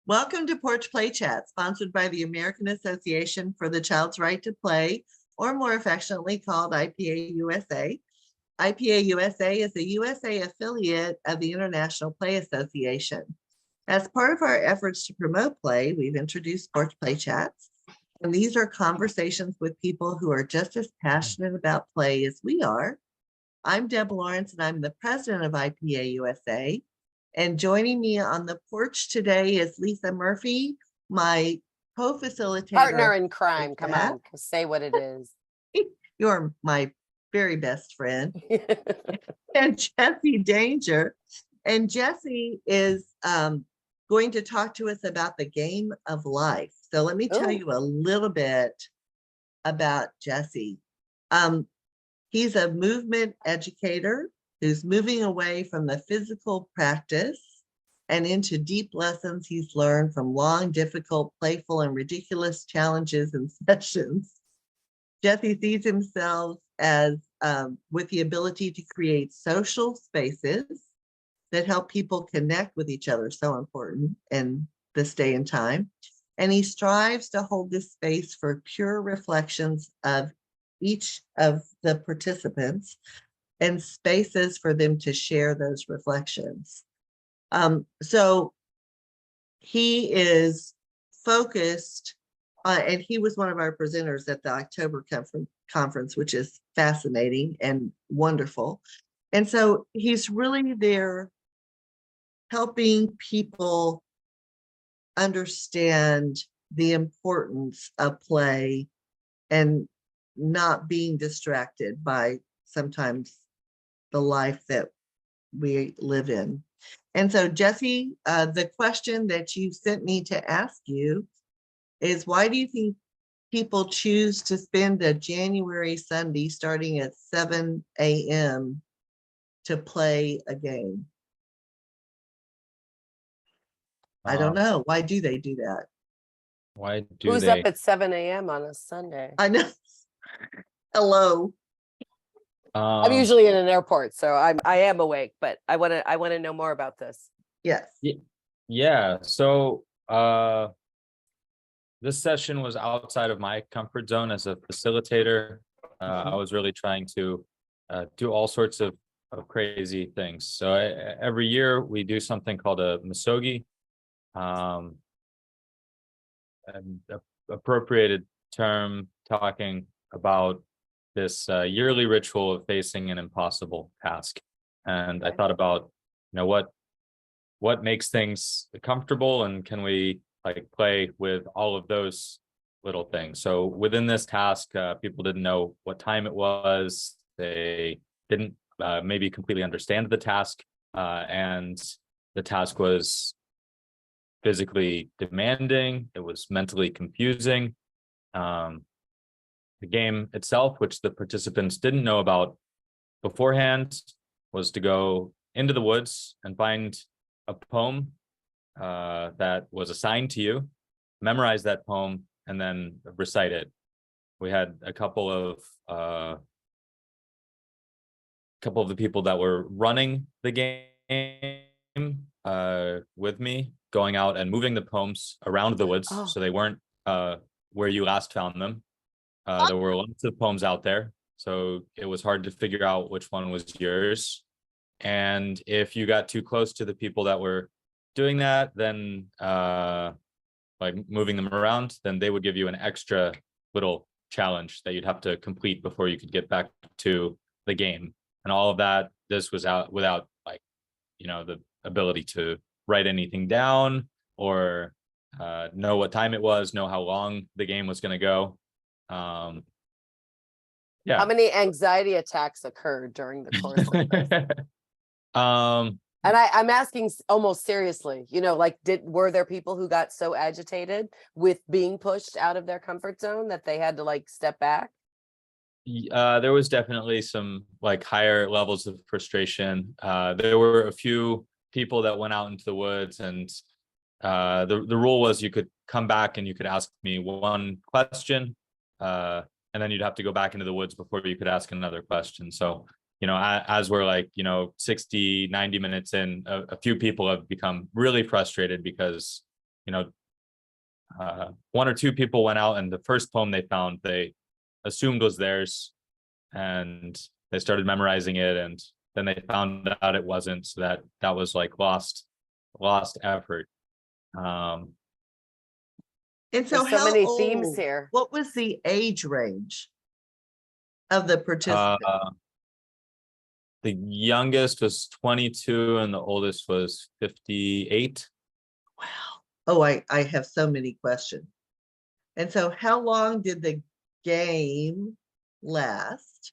Welcome to Porch Play Chats, sponsored by the American Association for the Child's Right to Play, or more affectionately called IPA USA. IPA USA is a USA affiliate of the International Play Association. As part of our efforts to promote play, we've introduced Porch Play Chats, and these are conversations with people who are just as passionate about play as we are. I'm Deb Lawrence, and I'm the president of IPA USA. And joining me on the porch today is Lisa Murphy, my co-facilitator. Partner in crime. Come on, say what it is. You're my very best friend. And Jessie Danger. And Jessie is going to talk to us about the game of life. So let me tell you a little bit about Jessie. He's a movement educator who's moving away from the physical practice and into deep lessons he's learned from long, difficult, playful, and ridiculous challenges and sessions. Jessie sees himself as with the ability to create social spaces that help people connect with each other, so important in this day and time. And he strives to hold this space for pure reflections of each of the participants and spaces for them to share those reflections. So he is focused, and he was one of our presenters at the October conference, which is fascinating and wonderful. And so he's really there helping people understand the importance of play and not being distracted by sometimes the life that we live in. And so, Jessie, the question that you sent me to ask you is, why do you think people choose to spend a January Sunday starting at 7 a.m. to play a game? I don't know. Why do they do that? Why do Who's they? up at 7 a.m. on a Sunday? I know. Hello. I'm usually in an airport, so I am awake, but I want to know more about this. Yes. Yeah. So this session was outside of my comfort zone as a facilitator. I was really trying to do all sorts of crazy things. So every year we do something called a misogi, an appropriated term talking about this yearly ritual of facing an impossible task. And I thought about, what makes things comfortable, and can we play with all of those little things? So within this task, people didn't know what time it was. They didn't maybe completely understand the task, and the task was physically demanding. It was mentally confusing. The game itself, which the participants didn't know about beforehand, was to go into the woods and find a poem that was assigned to you, memorize that poem, and then recite it. We had a couple of the people that were running the game with me, going out and moving the poems around the woods, so they weren't where you last found them. There were lots of poems out there, so it was hard to figure out which one was yours. And if you got too close to the people that were doing that, then moving them around, then they would give you an extra little challenge that you'd have to complete before you could get back to the game. And all of that, this was out without the ability to write anything down or know what time it was, know how long the game was going to go. Yeah. How many anxiety attacks occurred during the course of this? And I'm asking almost seriously, were there people who got so agitated with being pushed out of their comfort zone that they had to step back? There was definitely some higher levels of frustration. There were a few people that went out into the woods, and the rule was you could come back and you could ask me one question, and then you'd have to go back into the woods before you could ask another question. So, as we're 60, 90 minutes in, a few people have become really frustrated because, one or two people went out and the first poem they found, they assumed was theirs, and they started memorizing it, and then they found out it wasn't. So that was like lost effort. And so There's so how many old, themes here. what was the age range of the participants? The youngest was 22 and the oldest was 58. Wow. Oh, I have so many questions. And so how long did the game last?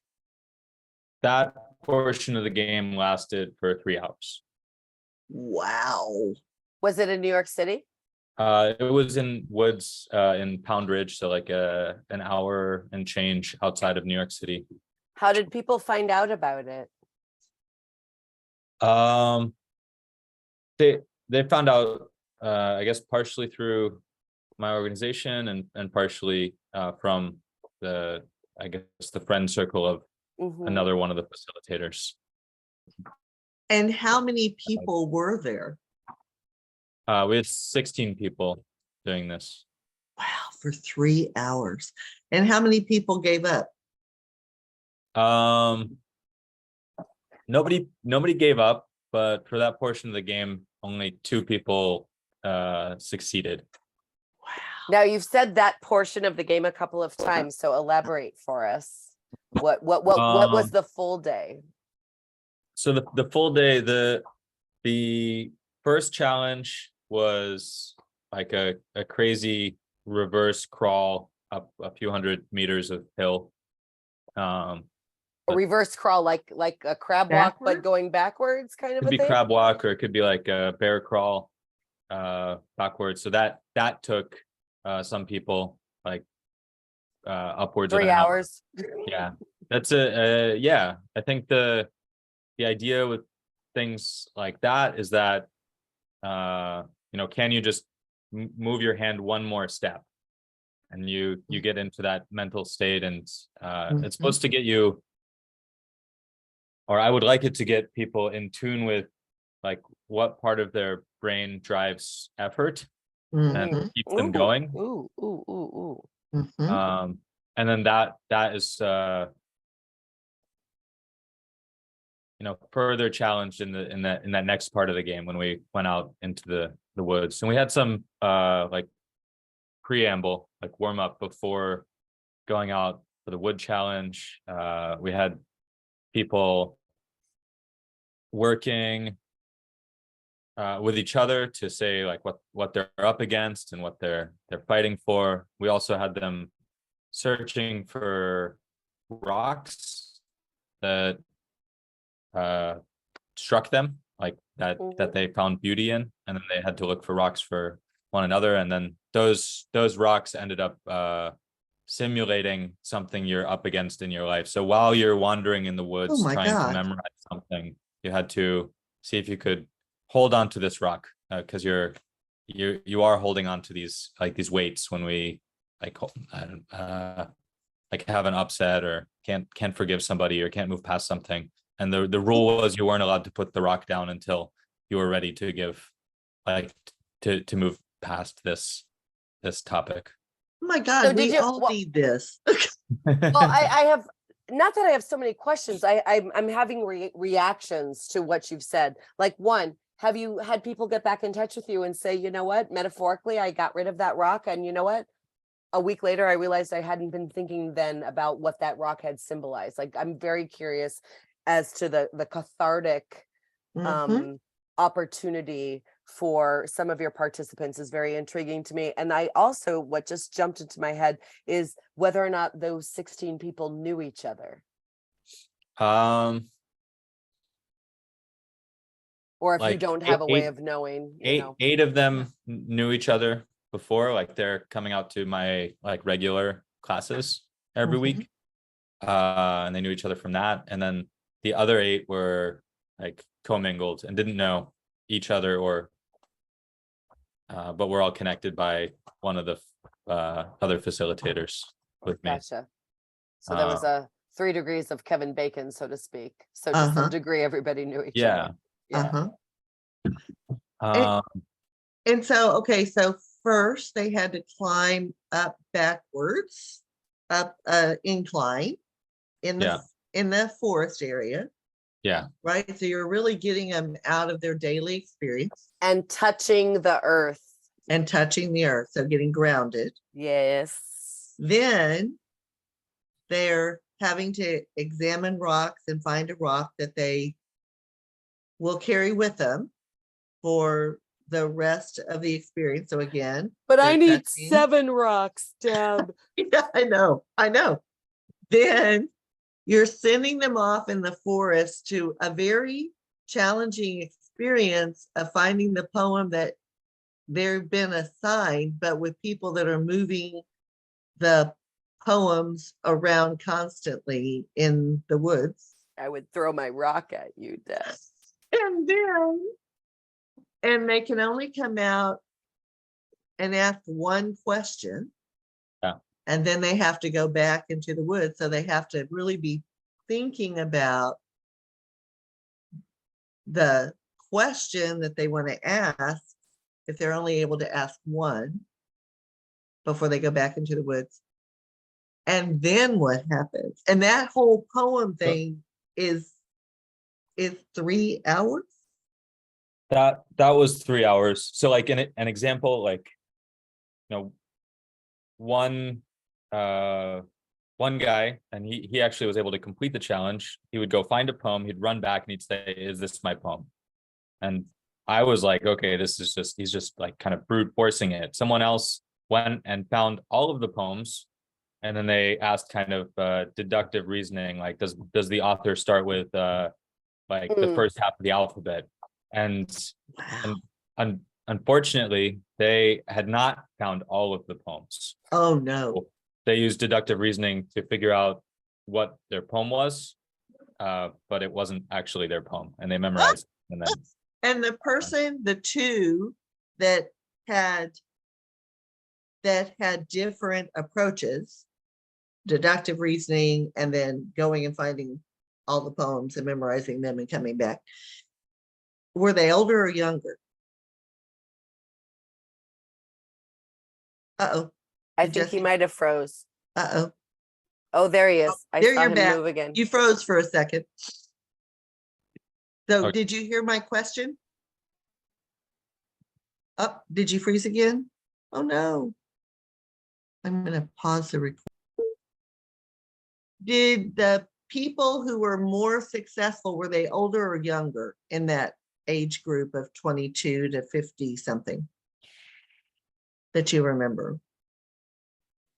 That portion of the game lasted for 3 hours. Wow. Was it in New York City? It was in woods in Pound Ridge, so like an hour and change outside of New York City. How did people find out about it? They found out, I guess, partially through my organization and partially from the friend circle of another one of the facilitators. And how many people were there? We had 16 people doing this. Wow, for 3 hours. And how many people gave up? Nobody gave up, but for that portion of the game, only 2 people succeeded. Wow. Now you've said that portion of the game a couple of times, so elaborate for us. What was the full day? So the full day, the first challenge was like a crazy reverse crawl up a few hundred meters of hill. A reverse crawl, like a crab walk, but going backwards, kind of Could a be thing. crab walk, or it could be like a bear crawl backwards. So that took some people like upwards of 3 an hour. hours. Yeah, that's yeah. I think the idea with things like that is that can you just move your hand one more step, and you get into that mental state, and it's supposed to get you, or I would like it to get people in tune with like what part of their brain drives effort and keeps them going. And then that is further challenged in that next part of the game when we went out into the woods, and we had some like preamble, like warm up before going out for the wood challenge. We had people working with each other to say like what they're up against and what they're fighting for. We also had them searching for rocks that struck them, like that they found beauty in, and then they had to look for rocks for one another, and then those rocks ended up simulating something you're up against in your life. So while you're wandering in the woods trying to memorize something, you had to see if you could hold on to this rock, because you are holding on to these weights when we like have an upset or can't forgive somebody or can't move past something. And the rule was you weren't allowed to put the rock down until you were ready to give, like, to move past this topic. Oh my God, so we all need this. Well, I have, not that I have so many questions. I'm having reactions to what you've said. Like, one, have you had people get back in touch with you and say, you know what, metaphorically, I got rid of that rock, and you know what? A week later, I realized I hadn't been thinking then about what that rock had symbolized. Like, I'm very curious as to the cathartic opportunity for some of your participants is very intriguing to me. And I also, what just jumped into my head is whether or not those 16 people knew each other. Or if you don't have a way of knowing. Eight of them knew each other before, like they're coming out to my like regular classes every week. And they knew each other from that. And then the other 8 were like commingled and didn't know each other, or but we're all connected by one of the other facilitators with me. Gotcha. So there was a 3 degrees of Kevin Bacon, so to speak. So to some degree, everybody knew each other. And so, okay, so first they had to climb up backwards, up incline in the forest area. Yeah. Right. So you're really getting them out of their daily experience. And touching the earth. And touching the earth. So getting grounded. Yes. Then they're having to examine rocks and find a rock that they will carry with them for the rest of the experience. So again. But I need touching. 7 rocks, Deb. Yeah, I know. Then you're sending them off in the forest to a very challenging experience of finding the poem that they've been assigned, but with people that are moving the poems around constantly in the woods. I would throw my rock at you, Deb. And they can only come out and ask one question. Yeah. And then they have to go back into the woods. So they have to really be thinking about the question that they want to ask if they're only able to ask one before they go back into the woods. And then what happens? And that whole poem thing is 3 hours. That was 3 hours. So like an example, like, one guy, and he actually was able to complete the challenge. He would go find a poem, he'd run back and he'd say, "Is this my poem?" And I was like, okay, he's just like kind of brute forcing it. Someone else went and found all of the poems, and then they asked kind of deductive reasoning, like does the author start with like the first half of the alphabet? And unfortunately, they had not found all of the poems. Oh no. So they used deductive reasoning to figure out what their poem was, but it wasn't actually their poem, and they memorized it. And then and the person, the two that had different approaches, deductive reasoning, and then going and finding all the poems and memorizing them and coming back. Were they older or younger? Uh-oh. I think he might have froze. Uh-oh. Oh, there he is. I there saw you're him back. move again. You froze for a second. So Okay. Did you hear my question? Oh, did you freeze again? Oh no. I'm going to pause the recording. Did the people who were more successful, were they older or younger in that age group of 22 to 50 something that you remember?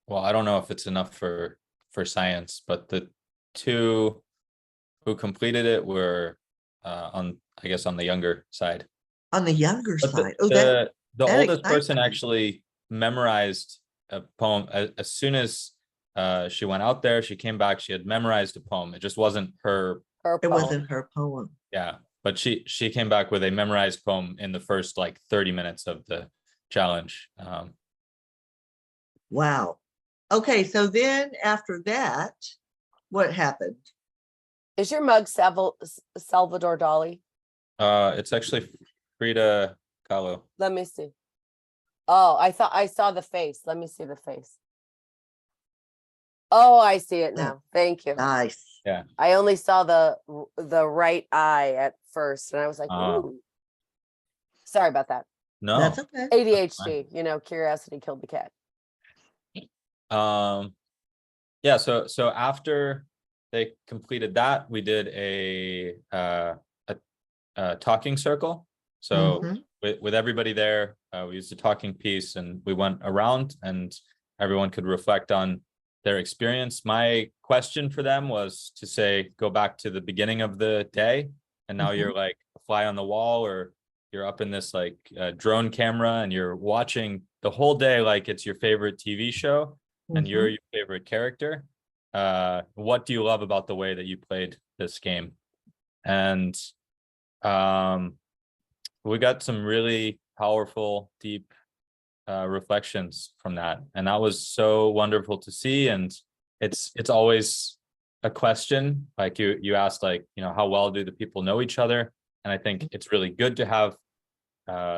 Well, I don't know if it's enough for science, but the two who completed it were on the younger side. On the younger But side. the oldest excites person me. actually memorized a poem as soon as she went out there. She came back, she had memorized a poem. It just wasn't her Her It poem. wasn't her poem. Yeah, but she came back with a memorized poem in the first like 30 minutes of the challenge. Wow. Okay, so then after that, what happened? Is your mug Salvador Dali? It's actually Frida Kahlo. Let me see. Oh, I thought I saw the face. Let me see the face. Oh, I see it now. Thank you. Nice. Yeah. I only saw the right eye at first, and I was like, ooh. Sorry about that. No, That's okay. ADHD, curiosity killed the cat. Yeah, so after they completed that, we did a talking circle. So with everybody there, we used a talking piece, and we went around, and everyone could reflect on their experience. My question for them was to say, go back to the beginning of the day, and now you're like a fly on the wall, or you're up in this like drone camera, and you're watching the whole day like it's your favorite TV show, and you're your favorite character. What do you love about the way that you played this game? And we got some really powerful, deep reflections from that, and that was so wonderful to see. And it's always a question, like you asked, like, how well do the people know each other? And I think it's really good to have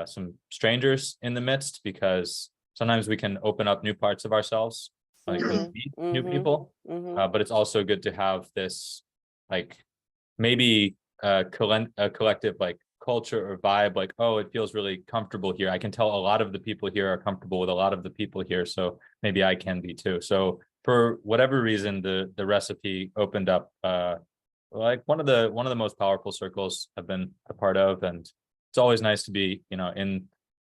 some strangers in the midst, because sometimes we can open up new parts of ourselves, like when we meet new people. But it's also good to have this, like, maybe a collective like culture or vibe, like, oh, it feels really comfortable here. I can tell a lot of the people here are comfortable with a lot of the people here, so maybe I can be too. So for whatever reason, the recipe opened up like one of the most powerful circles I've been a part of, and it's always nice to be, you know, in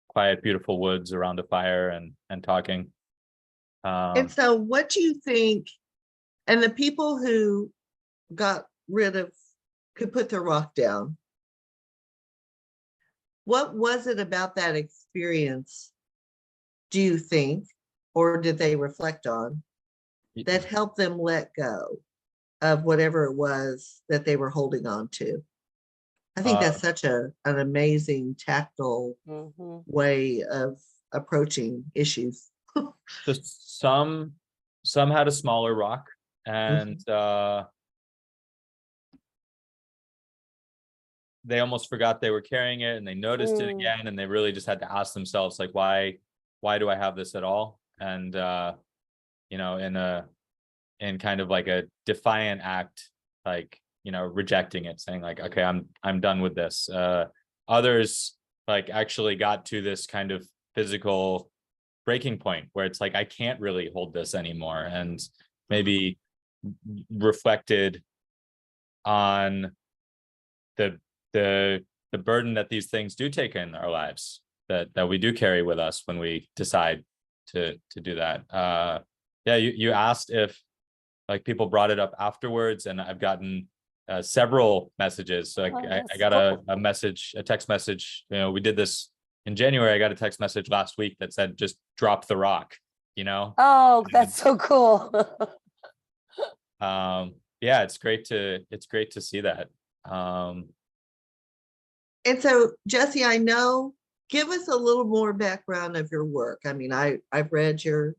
quiet, beautiful woods around a fire and talking. And so what do you think, and the people who got rid of, could put their rock down, what was it about that experience, do you think, or did they reflect on, that helped them let go of whatever it was that they were holding on to? I think that's such an amazing tactile way of approaching issues. Just some had a smaller rock, and they almost forgot they were carrying it, and they noticed it again, and they really just had to ask themselves, like, why do I have this at all? And you know, in kind of like a defiant act, like, you know, rejecting it, saying like, okay, I'm done with this. Others like actually got to this kind of physical breaking point where it's like, I can't really hold this anymore, and maybe reflected on the burden that these things do take in our lives, that we do carry with us when we decide to do that. Yeah, you asked if like people brought it up afterwards, and I've gotten several messages. So like I got a text message, you know, we did this in January. I got a text message last week that said, just drop the rock, you know? Oh, that's so cool. Yeah, it's great to see that. And so, Jesse, I know, give us a little more background of your work. I mean, I've read your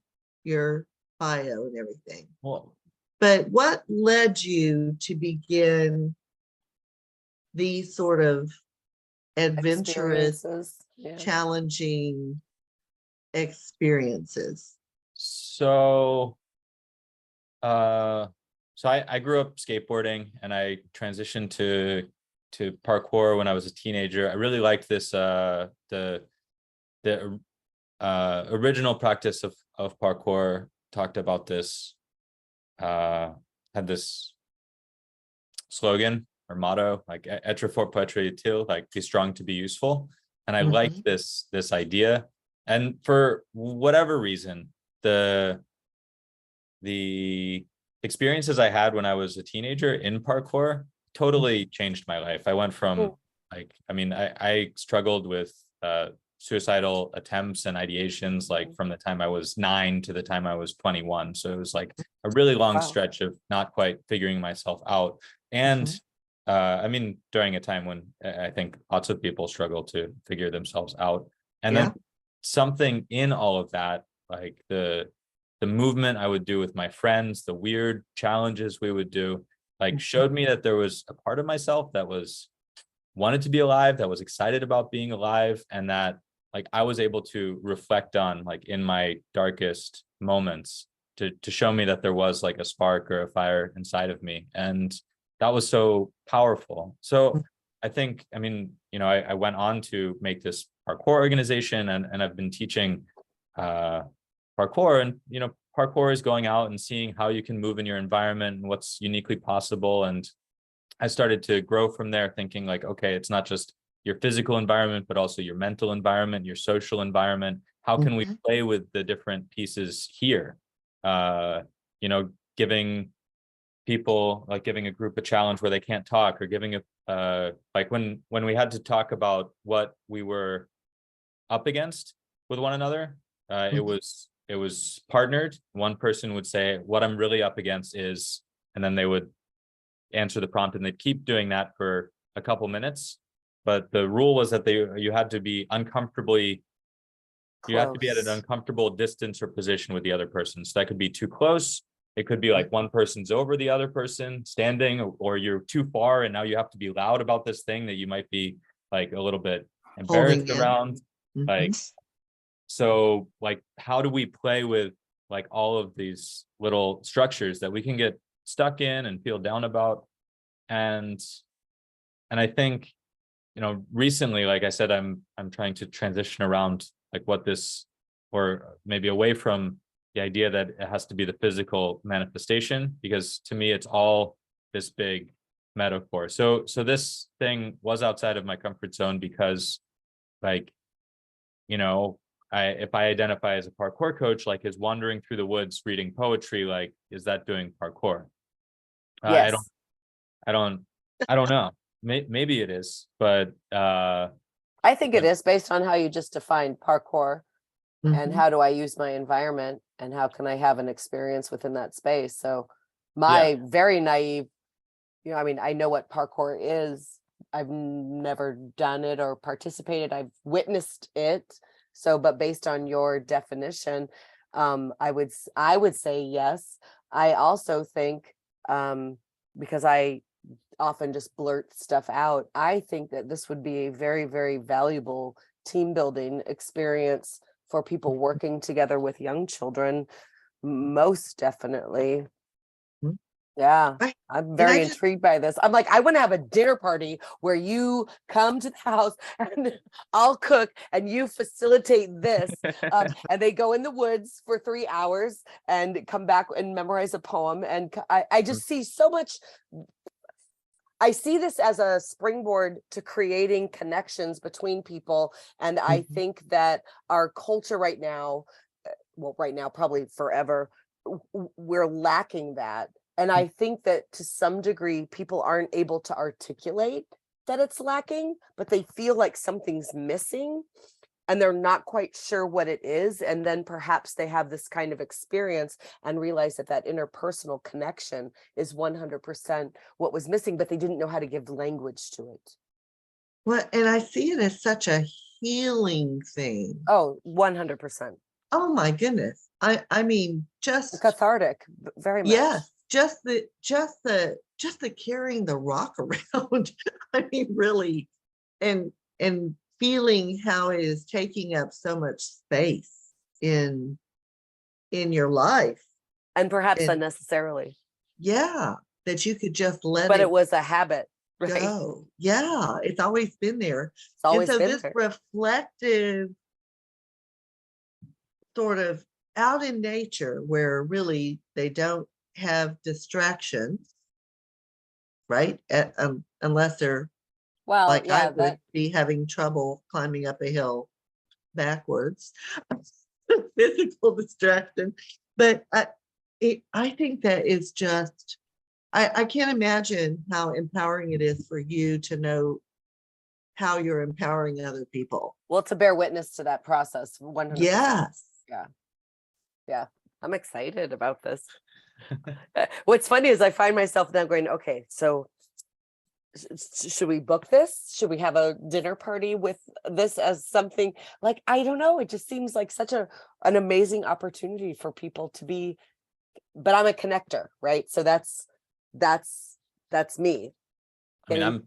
bio and everything. Well, but what led you to begin these sort of adventurous, challenging experiences? So I grew up skateboarding, and I transitioned to parkour when I was a teenager. I really liked this the original practice of parkour talked about this, had this slogan or motto, like être fort pour être utile, like be strong to be useful. And I liked this idea. And for whatever reason, the experiences I had when I was a teenager in parkour totally changed my life. I went from like, I mean, I struggled with suicidal attempts and ideations, like from the time I was 9 to the time I was 21. So it was like a really long stretch of not quite figuring myself out. And I mean, during a time when I think lots of people struggle to figure themselves out. And then something in all of that, like the movement I would do with my friends, the weird challenges we would do, like showed me that there was a part of myself that was wanted to be alive, that was excited about being alive, and that like I was able to reflect on, like in my darkest moments, to show me that there was like a spark or a fire inside of me. And that was so powerful. So I think, I mean, you know, I went on to make this parkour organization, and I've been teaching parkour. And, you know, parkour is going out and seeing how you can move in your environment and what's uniquely possible. And I started to grow from there, thinking like, okay, it's not just your physical environment, but also your mental environment, your social environment. How can we play with the different pieces here? You know, giving people, like giving a group a challenge where they can't talk, or giving a like when we had to talk about what we were up against with one another, it was partnered. One person would say, what I'm really up against is, and then they would answer the prompt, and they'd keep doing that for a couple minutes. But the rule was that you had to be uncomfortably close. You have to be at an uncomfortable distance or position with the other person. So that could be too close. It could be like one person's over the other person standing, or you're too far and now you have to be loud about this thing that you might be like a little bit embarrassed around. Like So like, how do we play with like all of these little structures that we can get stuck in and feel down about? And I think, recently, like I said, I'm trying to transition around like what this, or maybe away from the idea that it has to be the physical manifestation, because to me it's all this big metaphor. So this thing was outside of my comfort zone because, like, if I identify as a parkour coach, like, is wandering through the woods reading poetry, like, is that doing parkour? Yes. I don't know. Maybe it is, but I think it is, based on how you just defined parkour and how do I use my environment and how can I have an experience within that space. So my very naive, I mean, I know what parkour is. I've never done it or participated. I've witnessed it. So, but based on your definition, I would say yes. I also think, because I often just blurt stuff out, I think that this would be a very, very valuable team building experience for people working together with young children. Most definitely. Yeah, I'm very intrigued by this. I'm like, I want to have a dinner party where you come to the house and I'll cook and you facilitate this. And they go in the woods for 3 hours and come back and memorize a poem. And I just see so much. I see this as a springboard to creating connections between people. And I think that our culture right now, probably forever, we're lacking that. And I think that to some degree, people aren't able to articulate that it's lacking, but they feel like something's missing and they're not quite sure what it is. And then perhaps they have this kind of experience and realize that interpersonal connection is 100% what was missing, but they didn't know how to give language to it. Well, and I see it as such a healing thing. Oh, 100%. Oh my goodness. I mean, just cathartic, very much. Yes. Just the carrying the rock around. I mean, really, and feeling how it is taking up so much space in your life, and perhaps unnecessarily. Yeah, that you could just let but it was a habit, right? Go. Yeah, it's always been there. It's always and so been this there. reflective sort of out in nature, where really they don't have distractions, right? Unless they're like I would be having trouble climbing up a hill backwards. Physical distraction. But I think that is just, I can't imagine how empowering it is for you to know how you're empowering other people. Well, to bear witness to that process. 100%. Yes. Yeah. I'm excited about this. What's funny is I find myself now going, okay, so should we book this? Should we have a dinner party with this as something like, I don't know. It just seems like such an amazing opportunity for people to be, but I'm a connector, right? So that's me. I mean,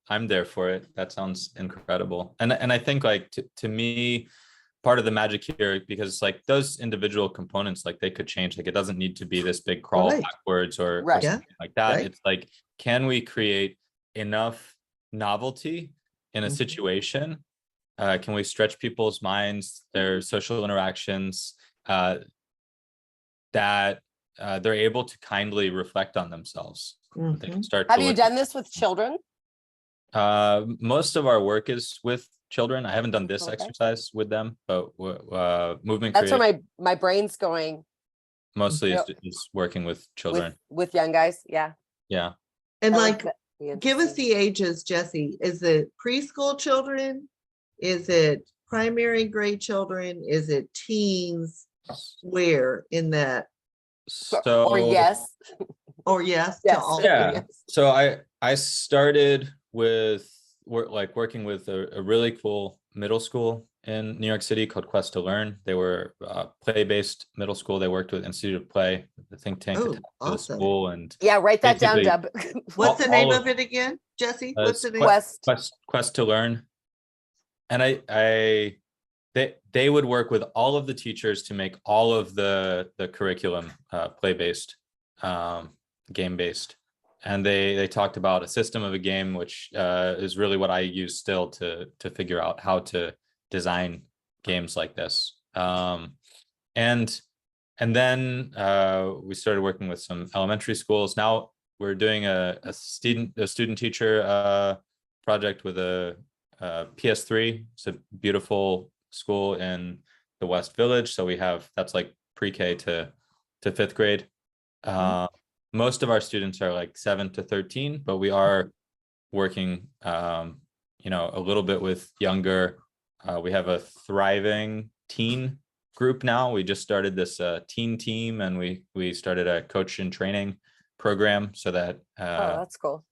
I'm there for it. That sounds incredible. And I think like to me, part of the magic here, because like those individual components, like they could change. Like it doesn't need to be this big crawl backwards or something like that. It's like, can we create enough novelty in a situation? Can we stretch people's minds, their social interactions, that they're able to kindly reflect on themselves? They can start. Have you done this with children? Most of our work is with children. I haven't done this exercise with them, but movement. That's where my brain's going. Mostly is working with children. With young guys. Yeah. Yeah. And like, give us the ages, Jesse. Is it preschool children? Is it primary grade children? Is it teens? Where in that? So, or yes. Or yes. Yeah. So I started with working with a really cool middle school in New York City called Quest to Learn. They were play-based middle school. They worked with Institute of Play, the think tank to the school. And write that down, Deb. What's the name of it again, Jesse? What's the name? Quest to Learn. And I they would work with all of the teachers to make all of the curriculum play-based, game-based. And they talked about a system of a game, which is really what I use still to figure out how to design games like this. And then we started working with some elementary schools. Now we're doing a student teacher project with a PS3. It's a beautiful school in the West Village. So that's like pre-K to 5th grade. Most of our students are like 7 to 13, but we are working, a little bit with younger. We have a thriving teen group now. We just started this teen team, and we started a coach and training program so that Oh, that's cool.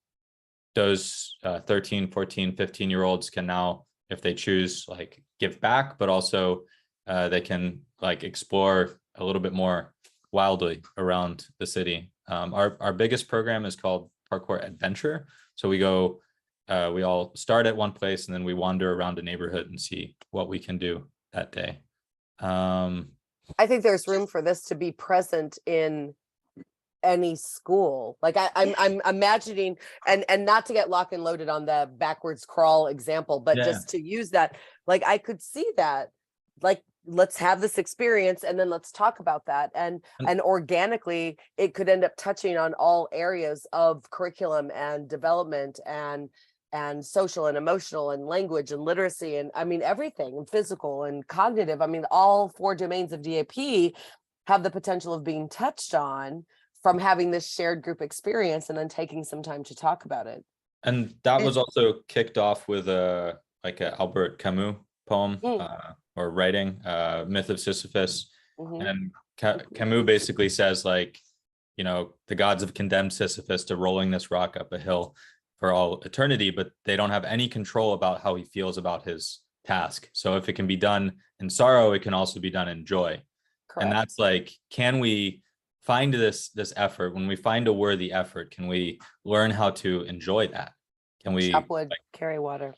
those 13, 14, 15-year-olds can now, if they choose, like give back, but also they can like explore a little bit more wildly around the city. Our biggest program is called Parkour Adventure. So we all start at one place, and then we wander around a neighborhood and see what we can do that day. I think there's room for this to be present in any school. Like I'm imagining, and not to get lock and loaded on the backwards crawl example, but just to use that, like I could see that, like, let's have this experience and then let's talk about that. And organically it could end up touching on all areas of curriculum and development and social and emotional and language and literacy. And I mean, everything, and physical and cognitive. I mean, all 4 domains of DAP have the potential of being touched on from having this shared group experience and then taking some time to talk about it. And that was also kicked off with a Albert Camus poem or writing, Myth of Sisyphus. And Camus basically says, like, the gods have condemned Sisyphus to rolling this rock up a hill for all eternity, but they don't have any control about how he feels about his task. So if it can be done in sorrow, it can also be done in joy. Correct. And that's like, can we find this effort? When we find a worthy effort, can we learn how to enjoy that? Can we chop wood, carry water?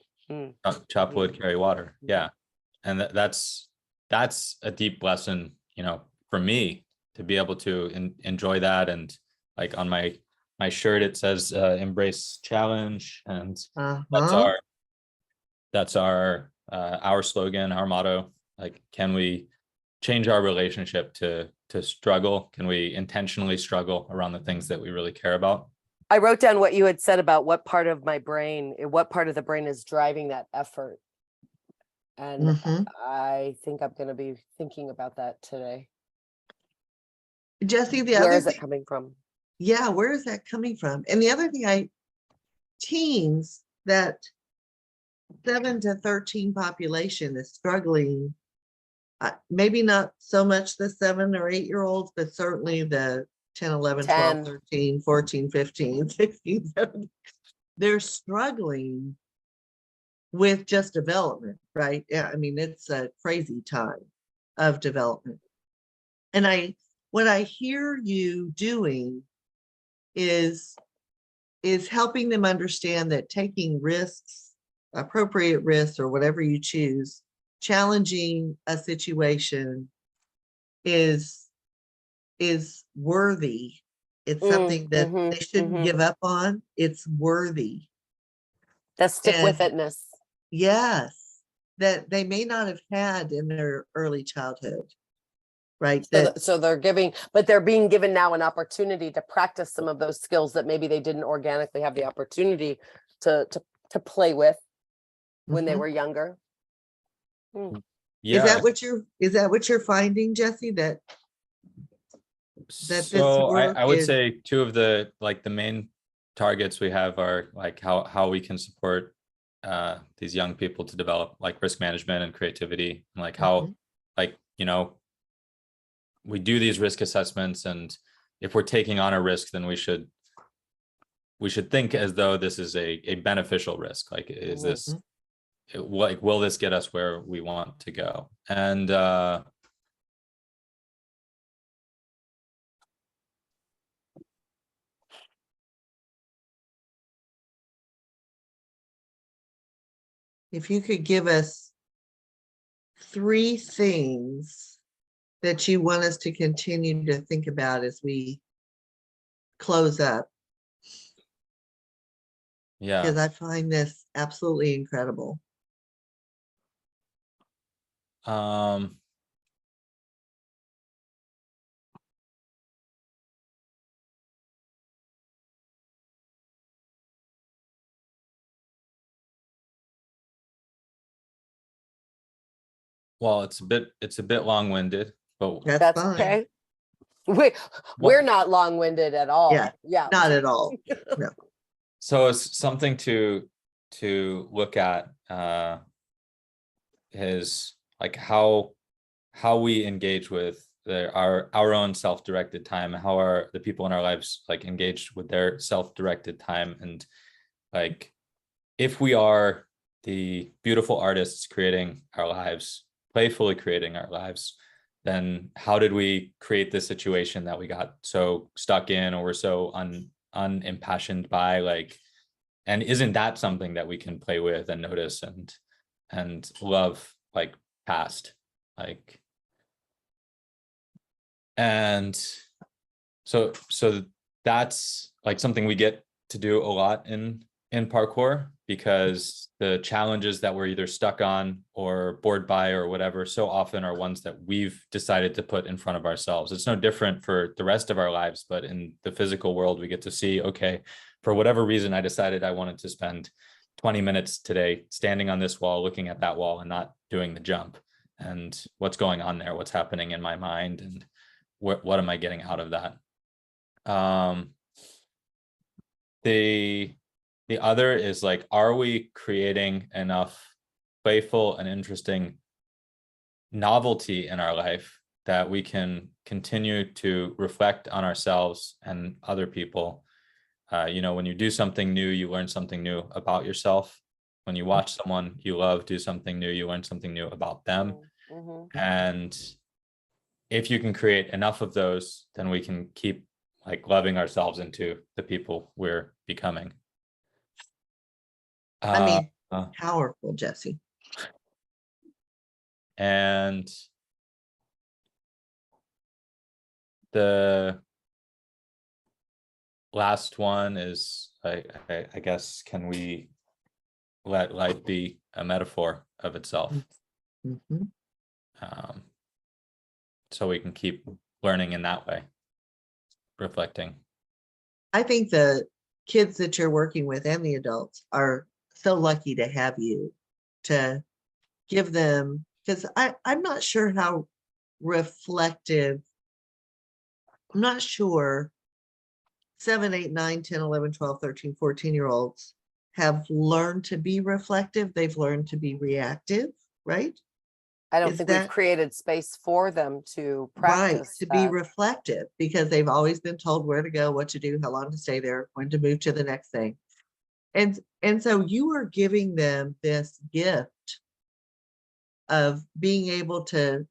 Chop wood, carry water. Yeah. And that's a deep lesson, for me, to be able to enjoy that. And like on my shirt, it says embrace challenge. And that's our slogan, our motto. Like, can we change our relationship to struggle? Can we intentionally struggle around the things that we really care about? I wrote down what you had said about what part of the brain is driving that effort. And I think I'm going to be thinking about that today. Jesse, where is it coming from? Yeah, where is that coming from? And the other thing, teens, that 7 to 13 population is struggling. Maybe not so much the 7 or 8-year-olds, but certainly the 10, 11, 12, 13, 14, 15, 16, 17. They're struggling with just development, right? Yeah, I mean, it's a crazy time of development. And what I hear you doing is helping them understand that taking risks, appropriate risks, or whatever you choose, challenging a situation is worthy. It's something that they shouldn't give up on. It's worthy. That stick-with-itness. Yes, that they may not have had in their early childhood, right? So they're being given now an opportunity to practice some of those skills that maybe they didn't organically have the opportunity to play with when they were younger. Yeah. Is that what you're finding, Jesse? So I would say 2 of the main targets we have are like how we can support these young people to develop like risk management and creativity, and like how we do these risk assessments, and if we're taking on a risk, then we should think as though this is a beneficial risk. Like, is this will this get us where we want to go? And if you could give us 3 things that you want us to continue to think about as we close up? Yeah. Because I find this absolutely incredible. Well, it's a bit long-winded, but That's fine. okay. We're not long-winded at all. Yeah, Yeah. not at all. No. so it's something to look at is like how we engage with our own self-directed time, how are the people in our lives like engaged with their self-directed time, and like if we are the beautiful artists creating our lives, playfully creating our lives, then how did we create this situation that we got so stuck in, or we're so unimpassioned by, like, and isn't that something that we can play with and notice and love, like, past, like, and so that's like something we get to do a lot in parkour, because the challenges that we're either stuck on or bored by or whatever so often are ones that we've decided to put in front of ourselves. It's no different for the rest of our lives, but in the physical world, we get to see, okay, for whatever reason, I decided I wanted to spend 20 minutes today standing on this wall, looking at that wall and not doing the jump. And what's going on there? What's happening in my mind? And what am I getting out of that? The other is like, are we creating enough playful and interesting novelty in our life that we can continue to reflect on ourselves and other people? When you do something new, you learn something new about yourself. When you watch someone you love do something new, you learn something new about them. Mm-hmm. And if you can create enough of those, then we can keep like loving ourselves into the people we're becoming. I mean, powerful, Jesse. And the last one is, I guess, can we let life be a metaphor of itself? Mm-hmm. So we can keep learning in that way, reflecting. I think the kids that you're working with and the adults are so lucky to have you to give them, because I'm not sure how reflective, I'm not sure 7, 8, 9, 10, 11, 12, 13, 14-year-olds have learned to be reflective. They've learned to be reactive, right? I don't think we've created space for them to practice right, to be reflective, because they've always been told where to go, what to do, how long to stay there, when to move to the next thing. And so you are giving them this gift of being able to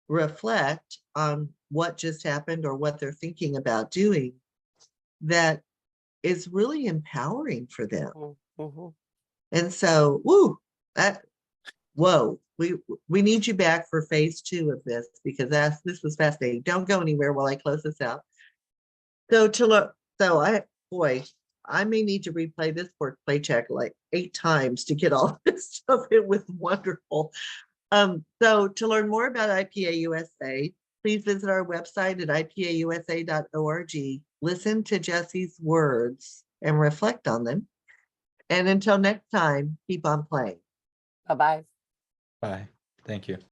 reflect on what just happened or what they're thinking about doing, that is really empowering for them. Mm-hmm. And so, we need you back for phase 2 of this, because this was fascinating. Don't go anywhere while I close this out. I may need to replay this Porch Play Chat like 8 times to get all this stuff. It was wonderful. So to learn more about IPA USA, please visit our website at ipausa.org. Listen to Jesse's words and reflect on them. And until next time, keep on playing. Bye-bye. Bye. Thank you.